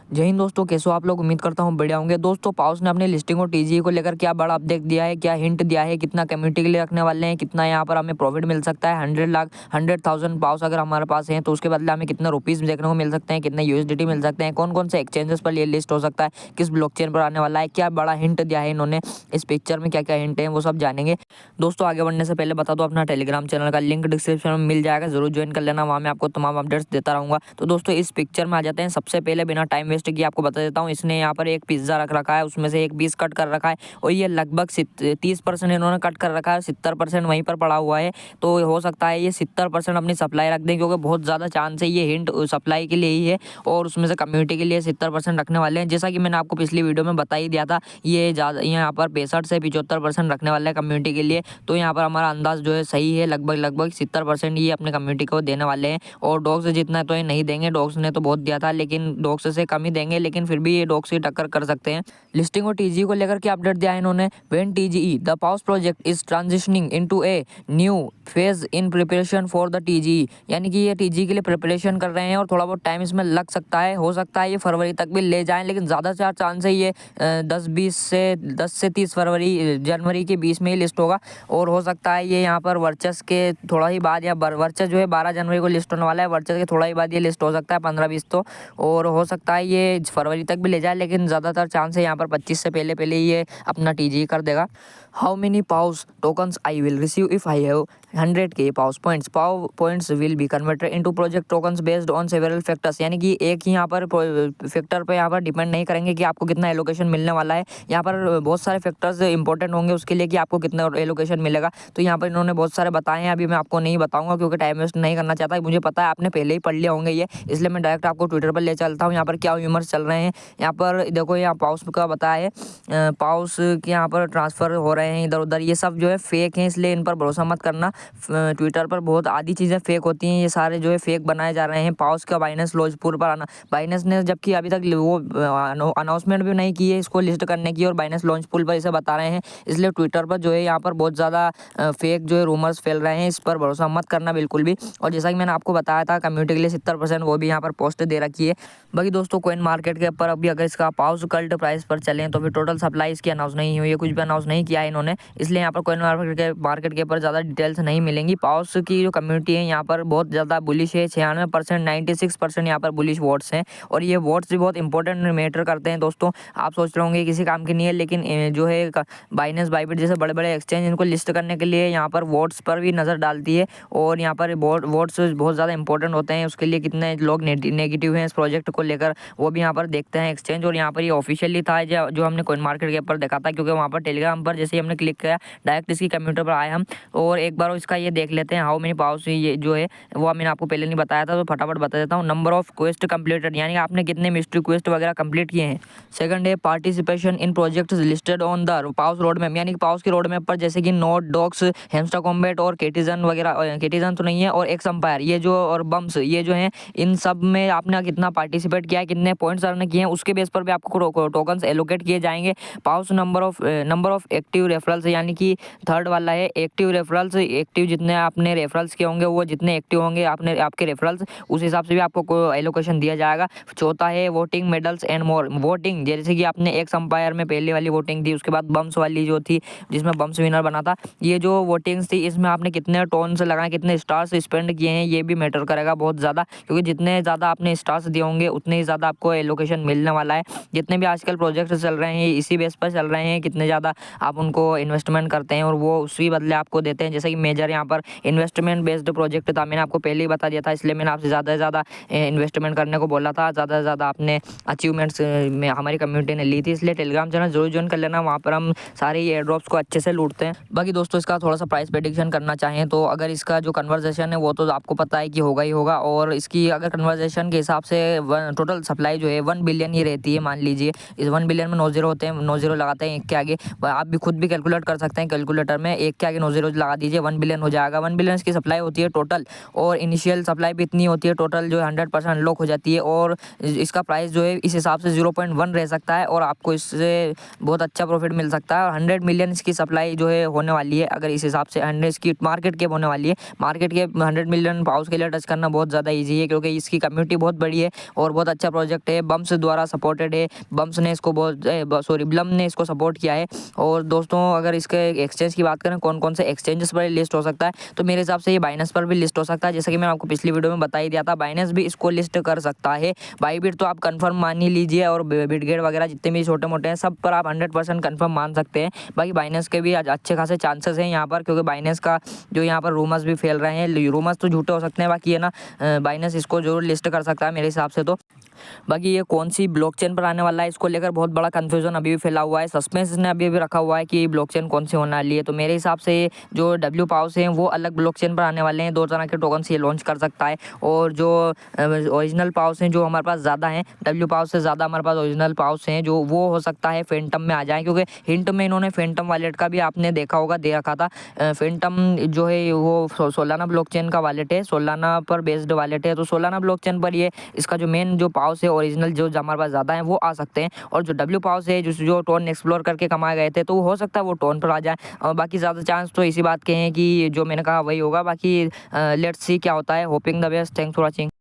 जय हिंद दोस्तों, कैसे हो आप लोग। उम्मीद करता हूँ बढ़िया होंगे। दोस्तों पाउस ने अपने लिस्टिंग और टीजीई को लेकर क्या बड़ा अपडेट दिया है, क्या हिंट दिया है, कितना कम्युनिटी के लिए रखने वाले हैं, कितना यहाँ पर हमें प्रॉफिट मिल सकता है। 100,000 पाउस अगर हमारे पास है तो उसके बदले हमें कितना रुपीस देखने को मिल सकते हैं, कितने यूएसडीटी मिल सकते हैं, कौन कौन से एक्सचेंजेस पर ये लिस्ट हो सकता है, किस ब्लॉकचेन पर आने वाला है, क्या बड़ा हिंट दिया है इन्होंने इस पिक्चर में, क्या क्या हिंट है वो सब जानेंगे। दोस्तों आगे बढ़ने से पहले बता दो, अपना टेलीग्राम चैनल का लिंक डिस्क्रिप्शन में मिल जाएगा, जरूर ज्वाइन कर लेना। वहाँ मैं आपको तमाम अपडेट्स देता रहूँगा। तो दोस्तों इस पिक्चर में आ जाते हैं। सबसे पहले बिना टाइम वेस्ट किए आपको बता देता हूँ, इसने यहाँ पर एक पिज्ज़ा रख रखा है, उसमें से एक पीस कट कर रखा है और ये लगभग 30% इन्होंने कट कर रखा है, 70% वहीं पर पड़ा हुआ है। तो हो सकता है ये 70% अपनी सप्लाई रख दें, क्योंकि बहुत ज़्यादा चांस है ये हिंट सप्लाई के लिए ही है और उसमें से कम्युनिटी के लिए 70% रखने वाले हैं। जैसा कि मैंने आपको पिछली वीडियो में बता ही दिया था, ये ज़्यादा यहाँ पर 65 से 75% रखने वाला है कम्युनिटी के लिए। तो यहाँ पर हमारा अंदाज जो है सही है, लगभग 70% ये अपने कम्युनिटी को देने वाले हैं। और डॉग्स जितना तो ये नहीं देंगे, डॉग्स ने तो बहुत दिया था, लेकिन डॉग्स से कम ही देंगे, लेकिन फिर भी ये डॉग्स की टक्कर कर सकते हैं। लिस्टिंग और टीजीई को लेकर क्या अपडेट दिया है इन्होंने। When TGE the Paws project is transitioning into a new phase in preparation for the TGE, यानी कि ये टीजीई के लिए प्रिपरेशन कर रहे हैं और थोड़ा बहुत टाइम इसमें लग सकता है। हो सकता है ये फरवरी तक भी ले जाएं, लेकिन ज़्यादा चांस है ये 10 से 30 फरवरी जनवरी के बीच में ही लिस्ट होगा। और हो सकता है ये यहाँ पर वर्चस के थोड़ा ही बाद, या वर्चस जो है 12 जनवरी को लिस्ट होने वाला है, वर्चस के थोड़ा ही बाद ये लिस्ट हो सकता है 15-20 तो। और हो सकता है ये फरवरी तक भी ले जाए, लेकिन ज़्यादातर चांस है यहाँ पर 25 से पहले ये अपना टीजीई कर देगा। How many Paws tokens I will receive if I have 100K Paws points. Paws points will be converted into project tokens based on several factors, यानी कि एक ही यहाँ पर फैक्टर पे यहाँ पर डिपेंड नहीं करेंगे कि आपको कितना एलोकेशन मिलने वाला है। यहाँ पर बहुत सारे फैक्टर्स इंपॉर्टेंट होंगे उसके लिए कि आपको कितना एलोकेशन मिलेगा। तो यहाँ पर इन्होंने बहुत सारे बताए हैं, अभी मैं आपको नहीं बताऊंगा क्योंकि टाइम वेस्ट नहीं करना चाहता। मुझे पता है आपने पहले ही पढ़ लिया होंगे ये, इसलिए मैं डायरेक्ट आपको ट्विटर पर ले चलता हूँ। यहाँ पर क्या ह्यूमर्स चल रहे हैं, यहाँ पर देखो, यहाँ पाउस का बताया है, पाउस के यहाँ पर ट्रांसफ़र हो रहे हैं इधर उधर, ये सब जो है फेक हैं, इसलिए इन पर भरोसा मत करना। ट्विटर पर बहुत आधी चीज़ें फेक होती हैं, ये सारे जो है फेक बनाए जा रहे हैं। पाउस का बाइनेंस लॉन्च पूल पर आना, बाइनेंस ने जबकि अभी तक वो अनाउंसमेंट भी नहीं की है इसको लिस्ट करने की, और बाइनेंस लॉन्च पूल पर इसे बता रहे हैं। इसलिए ट्विटर पर जो है यहाँ पर बहुत ज़्यादा फेक जो है रूमर्स फैल रहे हैं, इस पर भरोसा मत करना बिल्कुल भी। और जैसा कि मैंने आपको बताया था कम्युनिटी के लिए 70%, वो भी यहाँ पर पोस्ट दे रखी है। बाकी दोस्तों कॉइन मार्केट के ऊपर अभी अगर इसका पाउस कल्ट प्राइस पर चलें तो फिर टोटल सप्लाई इसकी अनाउंस नहीं हुई है, कुछ भी अनाउंस नहीं किया है इन्होंने, इसलिए यहाँ पर कॉइन मार्केट के ऊपर ज़्यादा डिटेल्स नहीं मिलेंगी। पाउस की जो कम्युनिटी है यहाँ पर बहुत ज़्यादा बुलिश है, 96%, 96% यहाँ पर बुलिश वोट्स हैं। और ये वोट्स भी बहुत इंपॉर्टेंट मैटर करते हैं दोस्तों। आप सोच रहे होंगे किसी काम की नहीं है, लेकिन जो है बाइनेंस बाइबिट जैसे बड़े बड़े एक्सचेंज इनको लिस्ट करने के लिए यहाँ पर वोट्स पर भी नज़र डालती है। और यहाँ पर वोट्स बहुत ज़्यादा इंपॉर्टेंट होते हैं, उसके लिए कितने लोग नेगेटिव हैं इस प्रोजेक्ट को लेकर वो भी यहाँ पर देखते हैं एक्सचेंज। और यहाँ पर ये ऑफिशियली था जो हमने कॉइन मार्केट के ऊपर देखा था, क्योंकि वहाँ पर टेलीग्राम पर जैसे ही हमने क्लिक किया डायरेक्ट इसकी कंप्यूटर पर आए हम। और एक बार इसका ये देख लेते हैं हाउ मेनी पाउस, ये जो है वो मैंने आपको पहले नहीं बताया था, तो फटाफट बता देता हूँ। नंबर ऑफ क्वेस्ट कंप्लीटेड, यानी आपने कितने मिस्ट्री क्वेस्ट वगैरह कंप्लीट किए हैं। सेकंड है participation in project listed on the pause road map, यानी कि पाउस की रोड मैप पर जैसे कि नोट, डॉग्स, हेमस्टर कॉम्बैट और केटिजन वगैरह, केटिजन तो नहीं है, और एक्स अंपायर ये जो, और बम्स ये जो हैं, इन सब में आपने कितना पार्टिसिपेट किया है, कितने पॉइंट्स अर्न किए हैं, उसके बेस पर भी आपको टोकन्स एलोकेट किए जाएंगे। पाउस नंबर ऑफ एक्टिव रेफरल्स, यानी कि थर्ड वाला है एक्टिव रेफरल्स, एक्टिव जितने आपने रेफरल्स किए होंगे वो जितने एक्टिव होंगे आपके रेफरल्स, उस हिसाब से भी आपको एलोकेशन दिया जाएगा। चौथा है voting medals and more, voting जैसे कि आपने एक्स अंपायर में पहले वाली वोटिंग थी, उसके बाद बम्स वाली जो थी जिसमें बम्स विनर बना था, ये जो वोटिंग्स थी इसमें आपने कितने टोन्स लगाए, कितने स्टार्स स्पेंड किए हैं, ये भी मैटर करेगा बहुत ज़्यादा, क्योंकि जितने ज़्यादा आपने स्टार्स दिए होंगे उतने ही ज़्यादा आपको एलोकेशन मिलने वाला है। जितने भी आजकल प्रोजेक्ट चल रहे हैं इसी बेस पर चल रहे हैं, कितने ज़्यादा आप उनको इन्वेस्टमेंट करते हैं और वो उसी बदले आपको देते हैं। जैसे कि मेजर यहाँ पर इन्वेस्टमेंट बेस्ड प्रोजेक्ट था, मैंने आपको पहले ही बता दिया था, इसलिए मैंने आपसे ज़्यादा से ज़्यादा इन्वेस्टमेंट करने को बोला था, ज़्यादा से ज़्यादा आपने अचीवमेंट्स में हमारी कम्युनिटी ने ली थी। इसलिए टेलीग्राम चैनल जरूर ज्वाइन कर लेना, वहाँ पर हम सारे एयर ड्रॉप्स को अच्छे से लूटते हैं। बाकी दोस्तों इसका थोड़ा सा प्राइस प्रेडिक्शन करना चाहें तो अगर इसका जो कन्वर्जेशन है वो तो आपको पता है कि होगा ही होगा, और इसकी अगर कन्वर्जेशन के हिसाब से टोटल सप्लाई जो है 1 बिलियन ही रहती है, मान लीजिए इस 1 बिलियन में 9 0 होते हैं, 9 0 लगाते हैं एक के आगे, आप भी खुद भी कैलकुलेट कर सकते हैं कैलकुलेटर में, एक के आगे 9 ज़ीरो लगा दीजिए, 1 बिलियन हो जाएगा। 1 बिलियन की सप्लाई होती है टोटल, और इनिशियल सप्लाई भी इतनी होती है टोटल जो 100% अनलॉक हो जाती है, और इसका प्राइस जो है इस हिसाब से 0.1 रह सकता है, और आपको इससे बहुत अच्छा प्रॉफिट मिल सकता है। और 100 मिलियन इसकी सप्लाई जो है होने वाली है, अगर इस हिसाब से 100 इसकी मार्केट कैप होने वाली है। मार्केट कैप 100 मिलियन पाउच के लिए टच करना बहुत ज़्यादा ईजी है, क्योंकि इसकी कम्युनिटी बहुत बड़ी है और बहुत अच्छा प्रोजेक्ट है, बम्स द्वारा सपोर्टेड है। बम्स ने इसको ब्लम ने इसको सपोर्ट किया है। और दोस्तों अगर इसके एक्सचेंज की बात करें कौन कौन से एक्सचेंजेस पर लिस्ट हो सकता है, तो मेरे हिसाब से ये बाइनेंस पर भी लिस्ट हो सकता है, जैसे कि मैंने आपको पिछली वीडियो में बता ही दिया था। बाइनेंस भी इसको लिस्ट कर सकता है। बाईबिट तो आप कंफर्म मान ही लीजिए, और बिटगेट वगैरह जितने भी छोटे मोटे हैं सब पर आप 100% कंफर्म मान सकते हैं। बाकी बाइनेंस के भी अच्छे खासे चांसेस हैं यहाँ पर, क्योंकि बाइनेंस का जो यहाँ पर रूमर्स भी फैल रहे हैं, रूमर्स तो झूठे हो सकते हैं, बाकी है ना बाइनेंस इसको जरूर लिस्ट कर सकता है मेरे हिसाब से। तो बाकी ये कौन सी ब्लॉकचेन पर आने वाला है, इसको लेकर बहुत बड़ा कंफ्यूजन अभी भी फैला हुआ है। सस्पेंस ने अभी भी रखा हुआ है कि ब्लॉकचेन कौन सी होने वाली है। तो मेरे हिसाब से जो डब्ल्यू पाउस हैं वो अलग ब्लॉकचेन पर आने वाले हैं। 2 तरह के टोकन ये लॉन्च कर सकता है, और जो ओरिजिनल पाउस हैं जो हमारे पास ज़्यादा हैं, डब्ल्यू पाउस से ज़्यादा हमारे पास ओरिजिनल पाउस हैं, जो वो हो सकता है फेंटम में आ जाए, क्योंकि हिंट में इन्होंने फेंटम वॉलेट का भी आपने देखा होगा, दे रखा था। फेंटम जो है वो सोलाना ब्लॉकचेन का वॉलेट है, सोलाना पर बेस्ड वॉलेट है। तो सोलाना ब्लॉकचेन पर ये इसका जो मेन जो पाउस है ओरिजिनल जो हमारे पास ज़्यादा है वो आ सकते हैं, और जो डब्ल्यू पाउस है जो टोन एक्सप्लोर करके कमाए गए थे, तो हो सकता है वो टोन पर आ जाए। और बाकी ज़्यादा चांस तो इसी बात के हैं कि जो मैंने कहा वही होगा। बाकी लेट्स सी क्या होता है। Hopping the best. Thanks for watching.